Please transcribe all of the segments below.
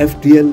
FTL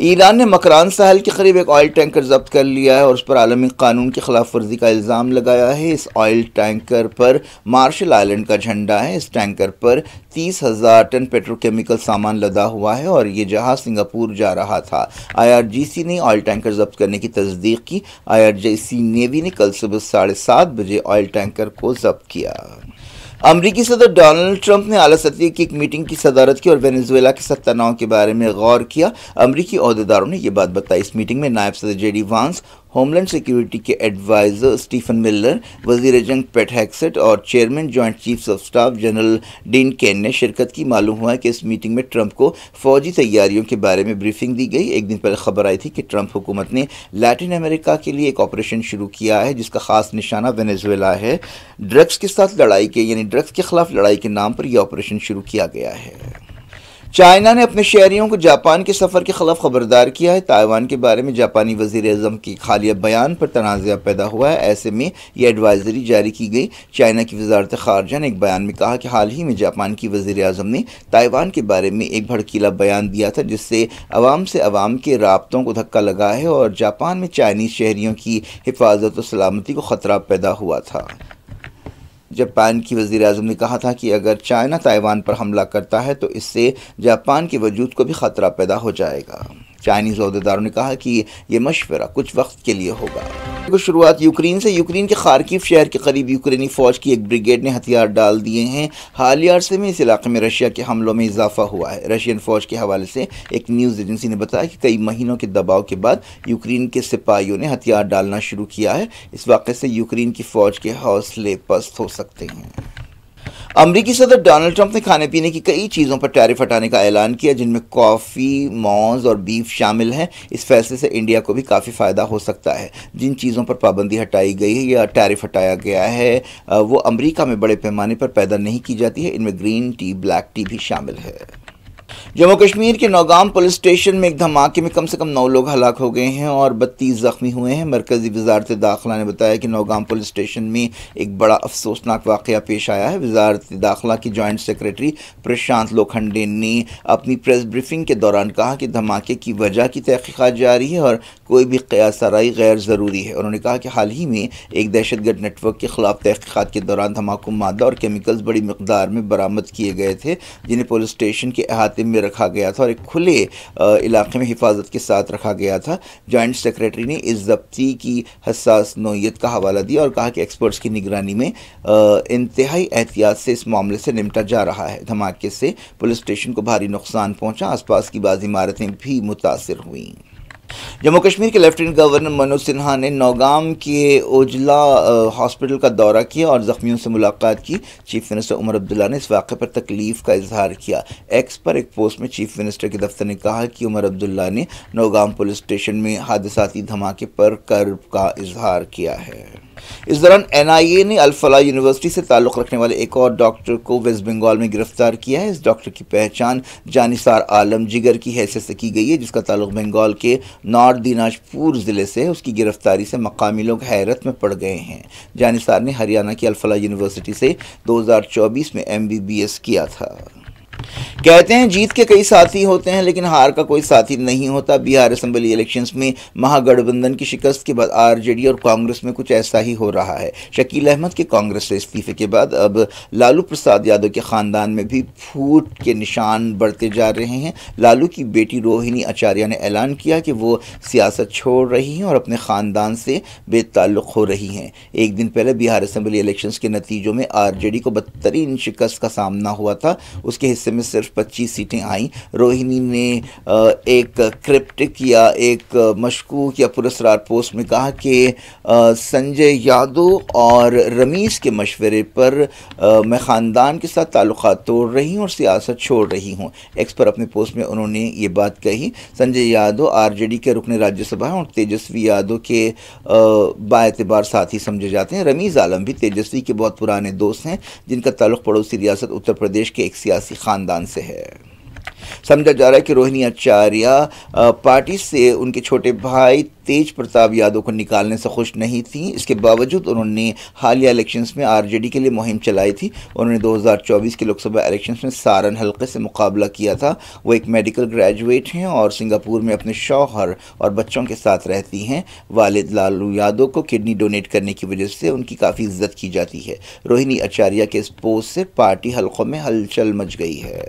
Iran نے مکران ساحل کے قریب ایک آئل ٹینکر ضبط کر لیا ہے اور اس پر عالمی قانون کی خلاف ورزی کا الزام لگایا ہے۔ اس آئل ٹینکر پر مارشل آئلینڈ کا جھنڈا ہے۔ اس ٹینکر پر 30,000 ٹن پیٹروکیمیکل سامان لدا ہوا ہے اور یہ جہاز سنگاپور جا رہا تھا۔ IRGC نے آئل ٹینکر ضبط کرنے کی تصدیق کی۔ IRGC نیوی نے کل صبح 7:30 بجے آئل ٹینکر کو ضبط کیا۔ امریکی صدر ڈونلڈ ٹرمپ نے اعلیٰ سطح کی ایک میٹنگ کی صدارت کی اور وینزویلا کے ساتھ تناؤ کے بارے میں غور کیا۔ امریکی عہدیداروں نے یہ بات بتائی۔ اس میٹنگ میں نائب صدر JD Vance, homeland security کے ایڈوائزر اسٹیفن ملر، وزیر جنگ پیٹ ہیگسیٹ اور chairman joint chiefs of staff general Dan Caine نے شرکت کی۔ معلوم ہوا ہے کہ اس میٹنگ میں ٹرمپ کو فوجی تیاریوں کے بارے میں بریفنگ دی گئی۔ ایک دن پہلے خبر آئی تھی کہ ٹرمپ حکومت نے لیٹن امریکہ کے لیے ایک آپریشن شروع کیا ہے جس کا خاص نشانہ وینزویلا ہے۔ ڈرگس کے ساتھ لڑائی کے ڈرگس کے خلاف لڑائی کے نام پر یہ آپریشن شروع کیا گیا ہے۔ چائنا نے اپنے شہریوں کو جاپان کے سفر کے خلاف خبردار کیا ہے۔ تائیوان کے بارے میں جاپانی وزیر اعظم کی حالیہ بیان پر تنازع پیدا ہوا ہے۔ ایسے میں یہ ایڈوائزری جاری کی گئی۔ چائنا کی وزارت خارجہ نے ایک بیان میں کہا کہ حال ہی میں جاپان کی وزیر اعظم نے تائیوان کے بارے میں ایک بھڑکیلا بیان دیا تھا جس سے عوام کے رابطوں کو دھکا لگا ہے اور جاپان میں چائنیز شہریوں کی حفاظت و سلامتی کو خطرہ پیدا ہوا تھا۔ جاپان کی وزیر اعظم نے کہا تھا کہ اگر چائنا تائیوان پر حملہ کرتا ہے تو اس سے جاپان کے وجود کو بھی خطرہ پیدا ہو جائے گا۔ چائنیز عہدیداروں نے کہا کہ یہ مشورہ کچھ وقت کے لیے ہوگا۔ شروعات یوکرین سے۔ یوکرین کے خارکیو شہر کے قریب یوکرینی فوج کی ایک بریگیڈ نے ہتھیار ڈال دیے ہیں۔ حالیہ عرصے میں اس علاقے میں رشیا کے حملوں میں اضافہ ہوا ہے۔ رشین فوج کے حوالے سے ایک نیوز ایجنسی نے بتایا کہ کئی مہینوں کے دباؤ کے بعد یوکرین کے سپاہیوں نے ہتھیار ڈالنا شروع کیا ہے۔ اس واقعے سے یوکرین کی فوج کے حوصلے پست ہو سکتے ہیں۔ امریکی صدر ڈونلڈ ٹرمپ نے کھانے پینے کی کئی چیزوں پر ٹیرف ہٹانے کا اعلان کیا جن میں کافی، موز اور بیف شامل ہیں۔ اس فیصلے سے انڈیا کو بھی کافی فائدہ ہو سکتا ہے۔ جن چیزوں پر پابندی ہٹائی گئی ہے یا ٹیرف ہٹایا گیا ہے وہ امریکہ میں بڑے پیمانے پر پیدا نہیں کی جاتی ہے۔ ان میں گرین ٹی، بلیک ٹی بھی شامل ہے۔ جموں کشمیر کے نوگام پولیس اسٹیشن میں ایک دھماکے میں کم سے کم 9 لوگ ہلاک ہو گئے ہیں اور 32 زخمی ہوئے ہیں۔ مرکزی وزارت داخلہ نے بتایا کہ نوگام پولیس اسٹیشن میں ایک بڑا افسوسناک واقعہ پیش آیا ہے۔ وزارت داخلہ کی جوائنٹ سیکریٹری پرشانت لوکھنڈے نے اپنی پریس بریفنگ کے دوران کہا کہ دھماکے کی وجہ کی تحقیقات جاری ہے اور کوئی بھی قیاس آرائی غیر ضروری ہے۔ انہوں نے کہا کہ حال ہی میں ایک دہشت گرد نیٹ ورک کے خلاف تحقیقات کے دوران دھماکہ مادہ اور کیمیکلز بڑی مقدار میں برآمد کیے گئے تھے جنہیں پولیس اسٹیشن کے احاطے میں رکھا گیا تھا اور ایک کھلے علاقے میں حفاظت کے ساتھ رکھا گیا تھا۔ جوائنٹ سیکریٹری نے اس ضبطی کی حساس نوعیت کا حوالہ دیا اور کہا کہ ایکسپرٹس کی نگرانی میں انتہائی احتیاط سے اس معاملے سے نمٹا جا رہا ہے۔ دھماکے سے پولیس اسٹیشن کو بھاری نقصان پہنچا، آس پاس کی بعض عمارتیں بھی متاثر ہوئیں۔ جموں کشمیر کے لیفٹیننٹ گورنر منوج سنہا نے نوگام کے اوجلا ہاسپٹل کا دورہ کیا اور زخمیوں سے ملاقات کی۔ چیف منسٹر عمر عبداللہ نے اس واقعے پر تکلیف کا اظہار کیا۔ ایکس پر ایک پوسٹ میں چیف منسٹر کے دفتر نے کہا کہ عمر عبداللہ نے نوگام پولیس اسٹیشن میں حادثاتی دھماکے پر کرب کا اظہار کیا ہے۔ اس دوران NIA نے الفلاح یونیورسٹی سے تعلق رکھنے والے ایک اور ڈاکٹر کو ویسٹ بنگال میں گرفتار کیا ہے۔ اس ڈاکٹر کی پہچان جانثار عالم جگر کی حیثیت سے کی گئی ہے جس کا تعلق بنگال کے نارتھ دیناجپور ضلع سے ہے۔ اس کی گرفتاری سے مقامی لوگ حیرت میں پڑ گئے ہیں۔ جانثار نے ہریانہ کی الفلاح یونیورسٹی سے 2024 میں MBBS کیا تھا۔ کہتے ہیں جیت کے کئی ساتھی ہوتے ہیں لیکن ہار کا کوئی ساتھی نہیں ہوتا۔ بہار اسمبلی الیکشنز میں مہا گٹھ بندھن کی شکست کے بعد RJD اور کانگریس میں کچھ ایسا ہی ہو رہا ہے۔ شکیل احمد کے کانگریس سے استعفے کے بعد اب لالو پرساد یادو کے خاندان میں بھی پھوٹ کے نشان بڑھتے جا رہے ہیں۔ لالو کی بیٹی روہنی اچاریہ نے اعلان کیا کہ وہ سیاست چھوڑ رہی ہیں اور اپنے خاندان سے بے تعلق ہو رہی ہیں۔ ایک دن پہلے بہار اسمبلی الیکشنز کے نتیجوں میں RJD کو بدترین شکست کا سامنا ہوا تھا۔ اس کے حصے میں صرف 25 سیٹیں آئیں۔ روہنی نے ایک کرپٹک یا ایک مشکوک یا پراسرار پوسٹ میں کہا کہ سنجے یادو اور رمیز کے مشورے پر میں خاندان کے ساتھ تعلقات توڑ رہی ہوں اور سیاست چھوڑ رہی ہوں۔ ایکس پر اپنے پوسٹ میں انہوں نے یہ بات کہی۔ سنجے یادو RJD کے رکن راجیہ سبھا ہیں اور تیجسوی یادو کے باعتبار ساتھی سمجھے جاتے ہیں۔ رمیز عالم بھی تیجسوی کے بہت پرانے دوست ہیں جن کا تعلق پڑوسی ریاست اتر پردیش کے ایک سیاسی خاندان سے ہے۔ سمجھا جا رہا ہے کہ روہنی اچاریہ پارٹی سے ان کے چھوٹے بھائی تیج پرتاپ یادو کو نکالنے سے خوش نہیں تھیں۔ اس کے باوجود انہوں نے حالیہ الیکشنز میں آر جے ڈی کے لیے مہم چلائی تھی۔ انہوں نے 2024 کے لوک سبھا الیکشنز میں سارن حلقے سے مقابلہ کیا تھا۔ وہ ایک میڈیکل گریجویٹ ہیں اور سنگاپور میں اپنے شوہر اور بچوں کے ساتھ رہتی ہیں۔ والد لالو یادو کو کڈنی ڈونیٹ کرنے کی وجہ سے ان کی کافی عزت کی جاتی ہے۔ روہنی اچاریہ کے اس پوسٹ سے پارٹی حلقوں میں ہلچل مچ گئی ہے۔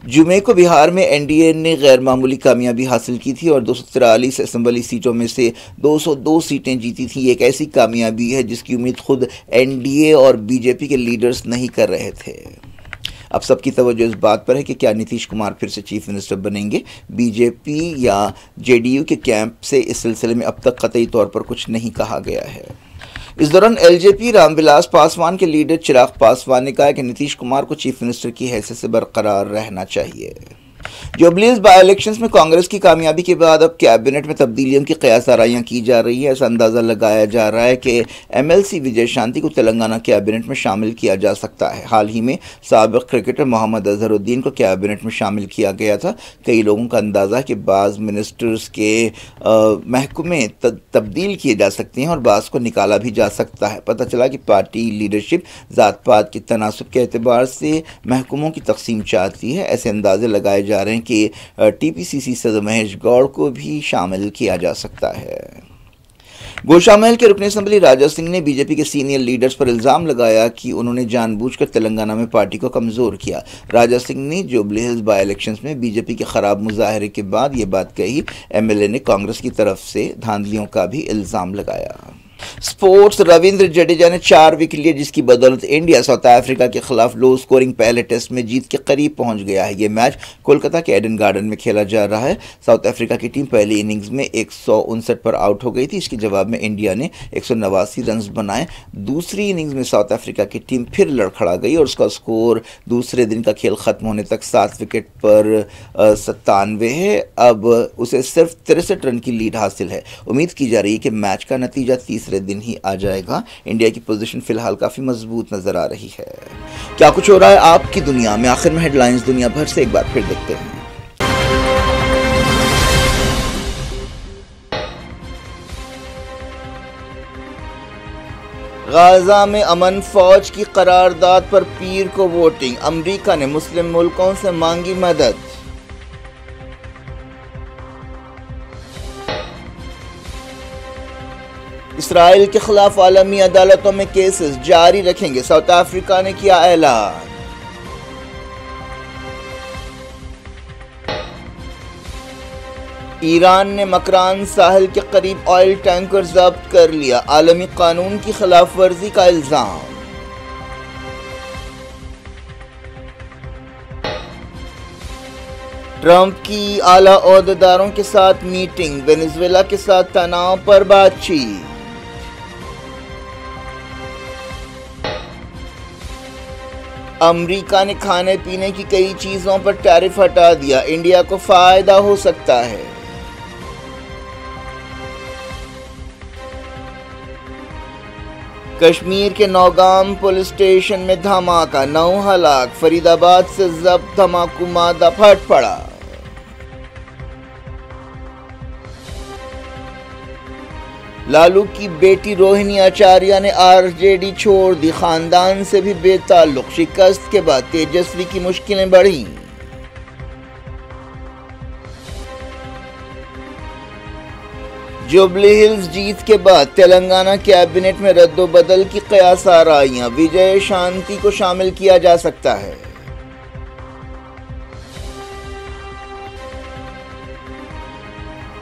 جمعے کو بہار میں این ڈی اے نے غیر معمولی کامیابی حاصل کی تھی اور 243 اسمبلی سیٹوں میں سے 202 سیٹیں جیتی تھیں۔ یہ ایک ایسی کامیابی ہے جس کی امید خود این ڈی اے اور بی جے پی کے لیڈرز نہیں کر رہے تھے۔ اب سب کی توجہ اس بات پر ہے کہ کیا نتیش کمار پھر سے چیف منسٹر بنیں گے۔ بی جے پی یا جے ڈی یو کے کیمپ سے اس سلسلے میں اب تک قطعی طور پر کچھ نہیں کہا گیا ہے۔ اس دوران ایل جے پی رام ولاس پاسوان کے لیڈر چراغ پاسوان نے کہا کہ نتیش کمار کو چیف منسٹر کی حیثیت سے برقرار رہنا چاہیے۔ جوبلی ہلز بائی الیکشنز میں کانگریس کی کامیابی کے بعد اب کیبنٹ میں تبدیلیوں کی قیاس آرائیاں کی جا رہی ہے۔ ایسا اندازہ لگایا جا رہا ہے کہ ایم ایل سی وجے شانتی کو تلنگانہ کیبنٹ میں شامل کیا جا سکتا ہے۔ حال ہی میں سابق کرکٹر محمد اظہر الدین کو کیبنٹ میں شامل کیا گیا تھا۔ کئی لوگوں کا اندازہ ہے کہ بعض منسٹرز کے محکمے تبدیل کیے جا سکتے ہیں اور بعض کو نکالا بھی جا سکتا ہے۔ پتہ چلا کہ پارٹی لیڈرشپ ذات پات کے تناسب کے اعتبار سے محکموں کی تقسیم چاہتی ہے۔ ایسے اندازے لگائے جا رہے ہیں کہ ٹی پی سی سی صدر مہیش گوڑ کو بھی شامل کیا جا سکتا ہے۔ گوشا محل کے رکن اسمبلی راجہ سنگھ نے بی جے پی کے سینئر لیڈرز پر الزام لگایا کہ انہوں نے جان بوجھ کر تلنگانہ میں پارٹی کو کمزور کیا۔ راجہ سنگھ نے جوبلی ہلز بائی الیکشنز میں بی جے پی کے خراب مظاہرے کے بعد یہ بات کہی۔ ایم ایل اے نے کانگریس کی طرف سے دھاندلیوں کا بھی الزام لگایا۔ سپورٹس رویندر جڈیجا نے 4 وکٹ لیے جس کی بدولت انڈیا ساؤتھ افریقہ کے خلاف لو سکورنگ پہلے ٹیسٹ میں جیت کے قریب پہنچ گیا ہے۔ یہ میچ کولکتہ کے ایڈن گارڈن میں کھیلا جا رہا ہے۔ ساؤتھ افریقہ کی ٹیم پہلی اننگز میں 159 پر آؤٹ ہو گئی تھی۔ اس کے جواب میں انڈیا نے 189 رنز بنائے۔ دوسری اننگز میں ساؤتھ افریقہ کی ٹیم پھر لڑکھڑا گئی اور اس کا سکور دوسرے دن کا کھیل ختم ہونے تک 7 وکٹ پر 97 ہے۔ اب اسے صرف 63 رن کی لیڈ حاصل ہے۔ امید کی جا رہی ہے کہ میچ کا نتیجہ تیسرے دن ہی آ جائے گا۔ انڈیا کی پوزیشن فی الحال کافی مضبوط نظر آ رہی ہے۔ کیا کچھ ہو رہا ہے آپ کی دنیا میں؟ آخر میں ہیڈ لائنز دنیا بھر سے ایک بار پھر دیکھتے ہیں۔ غزہ میں امن فوج کی قرارداد پر پیر کو ووٹنگ۔ امریکہ نے مسلم ملکوں سے مانگی مدد۔ اسرائیل کے خلاف عالمی عدالتوں میں کیسز جاری رکھیں گے، ساؤتھ افریقہ نے کیا اعلان۔ ایران نے مکران ساحل کے قریب آئل ٹینکر ضبط کر لیا، عالمی قانون کی خلاف ورزی کا الزام۔ ٹرمپ کی اعلیٰ عہدیداروں کے ساتھ میٹنگ، وینزویلا کے ساتھ تناؤ پر بات چیت۔ امریکہ نے کھانے پینے کی کئی چیزوں پر ٹیرف ہٹا دیا، انڈیا کو فائدہ ہو سکتا ہے۔ کشمیر کے نوگام پولیس اسٹیشن میں دھماکہ، 9 ہلاک، فرید آباد سے ضبط دھماکو مادہ پھٹ پڑا۔ لالو کی بیٹی روہنی اچاریہ نے آر جے ڈی چھوڑ دی، خاندان سے بھی بے تعلق۔ شکست کے بعد تیجسوی کی مشکلیں بڑھیں۔ جوبلی ہلز جیت کے بعد تلنگانہ کیبنٹ میں رد و بدل کی قیاس آرائیاں، وجے شانتی کو شامل کیا جا سکتا ہے۔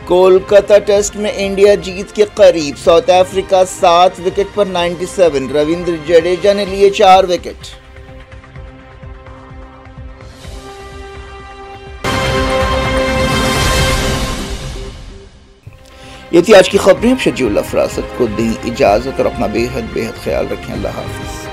کولکتہ ٹیسٹ میں انڈیا جیت کے قریب، ساؤتھ افریقہ 7 وکٹ پر 97، رویندر جڈیجا نے لیے 4 وکٹ۔ یہ تھی آج کی خبریں۔ شجیع اللہ فراست کو دیں اجازت اور اپنا بے حد خیال رکھیں۔ اللہ حافظ۔